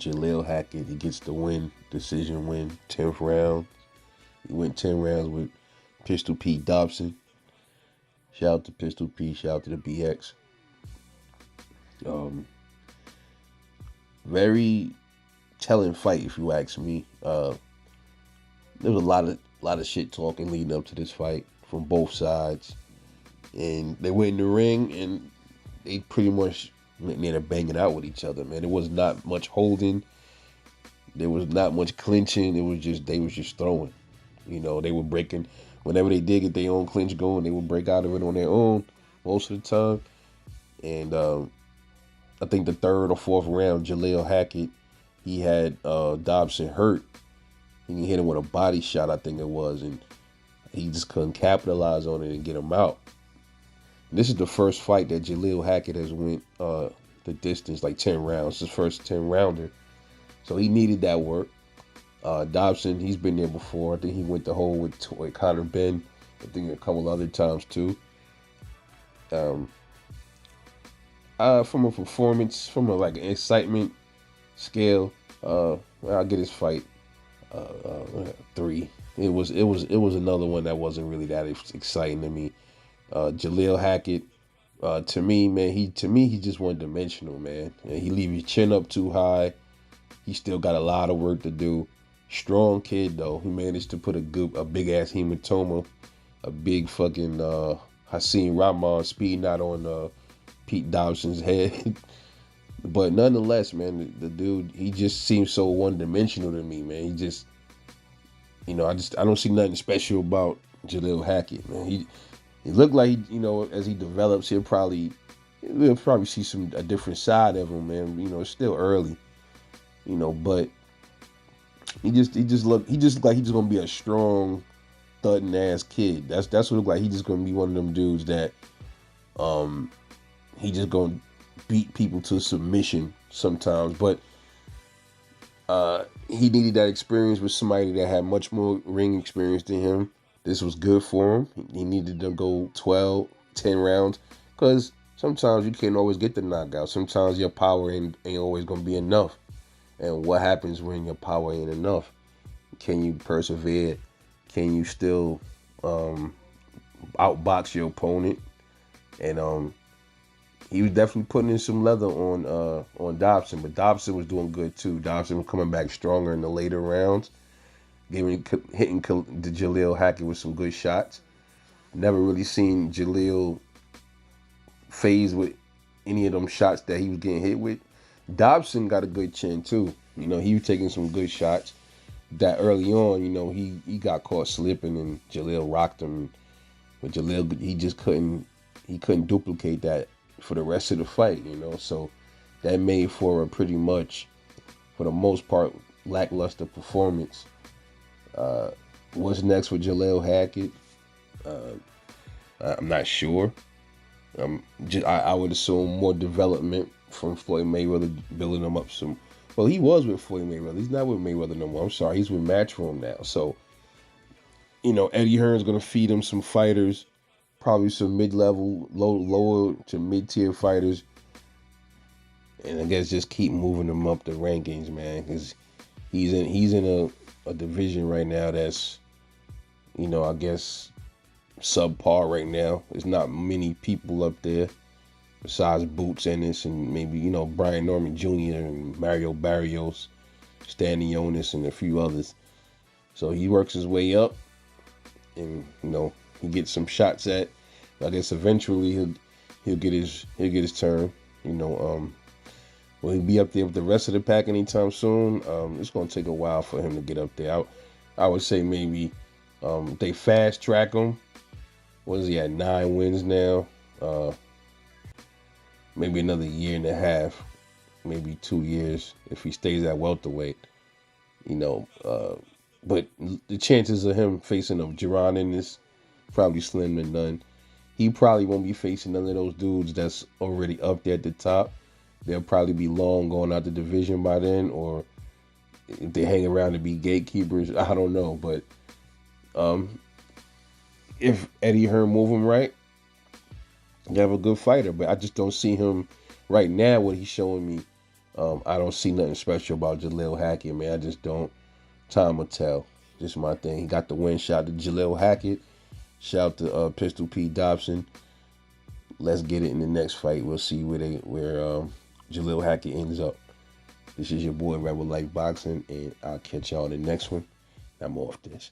Jalil Hackett. He gets the win, decision win, 10th round. He went 10 rounds with Pistol Pete Dobson. Shout out to Pistol Pete. Shout out to the BX. Very telling fight, if you ask me. There was a lot of shit talking leading up to this fight from both sides, and they went in the ring and they pretty much ended up banging out with each other. Man, there was not much holding. There was not much clinching. They was just throwing. They were breaking whenever they did get their own clinch going. They would break out of it on their own most of the time. And I think the third or fourth round, Jalil Hackett, he had Dobson hurt. And he hit him with a body shot, I think it was, and he just couldn't capitalize on it and get him out. And this is the first fight that Jalil Hackett has went the distance, like 10 rounds. His first 10 rounder. So he needed that work. Dobson, he's been there before. I think he went the whole with Conor Ben. I think a couple other times too. From a performance, from a like an excitement scale, I'll get his fight 3. It was another one that wasn't really that exciting to me. Jalil Hackett, to me, man, he's just one dimensional, man. He leave his chin up too high. He still got a lot of work to do. Strong kid though. He managed to put a big ass hematoma, a big fucking Hassan Rahman speeding out on Pete Dobson's head. But nonetheless, man, the dude, he just seems so one dimensional to me, man. He just, I don't see nothing special about Jalil Hackett, man. He looked like, as he develops, we'll probably see a different side of him, man. It's still early, but he just look like he's just gonna be a strong, thudding ass kid. That's what it look like. He's just gonna be one of them dudes that, he just gonna beat people to submission sometimes. But he needed that experience with somebody that had much more ring experience than him. This was good for him. He needed to go 12, 10 rounds, because sometimes you can't always get the knockout. Sometimes your power ain't always gonna be enough. And what happens when your power ain't enough? Can you persevere? Can you still outbox your opponent? And he was definitely putting in some leather on Dobson, but Dobson was doing good too. Dobson was coming back stronger in the later rounds, hitting the Jalil Hackett with some good shots. Never really seen Jalil phase with any of them shots that he was getting hit with. Dobson got a good chin too. He was taking some good shots. That early on, he got caught slipping and Jalil rocked him. But Jalil, he just couldn't duplicate that for the rest of the fight, So that made for a pretty much, for the most part, lackluster performance. What's next for Jalil Hackett? I'm not sure. I would assume more development from Floyd Mayweather, building him up some. Well, he was with Floyd Mayweather. He's not with Mayweather no more. I'm sorry. He's with Matchroom now. So, Eddie Hearn's going to feed him some fighters, probably some mid-level, lower to mid-tier fighters. And I guess just keep moving him up the rankings, man, because he's in a division right now that's, I guess subpar right now. There's not many people up there besides Boots Ennis and maybe, Brian Norman Jr. and Mario Barrios, Stanley Jonas, and a few others. So he works his way up and, he gets some shots at. I guess eventually he'll get his turn. Will he be up there with the rest of the pack anytime soon? It's gonna take a while for him to get up there. I would say maybe they fast track him. What is he at? 9 wins now. Maybe another year and a half, maybe 2 years if he stays at welterweight. But the chances of him facing a Jerron in this probably slim to none. He probably won't be facing none of those dudes that's already up there at the top. They'll probably be long going out the division by then, or if they hang around to be gatekeepers, I don't know. But if Eddie Hearn move him right, you have a good fighter. But I just don't see him right now, what he's showing me, I don't see nothing special about Jalil Hackett, man. I just don't. Time will tell. Just my thing. He got the win. Shout out to Jalil Hackett. Shout out to Pistol Pete Dobson. Let's get it in the next fight. We'll see where Jalil Hackett ends up. This is your boy Rebel Life Boxing, and I'll catch y'all in the next one. I'm off this.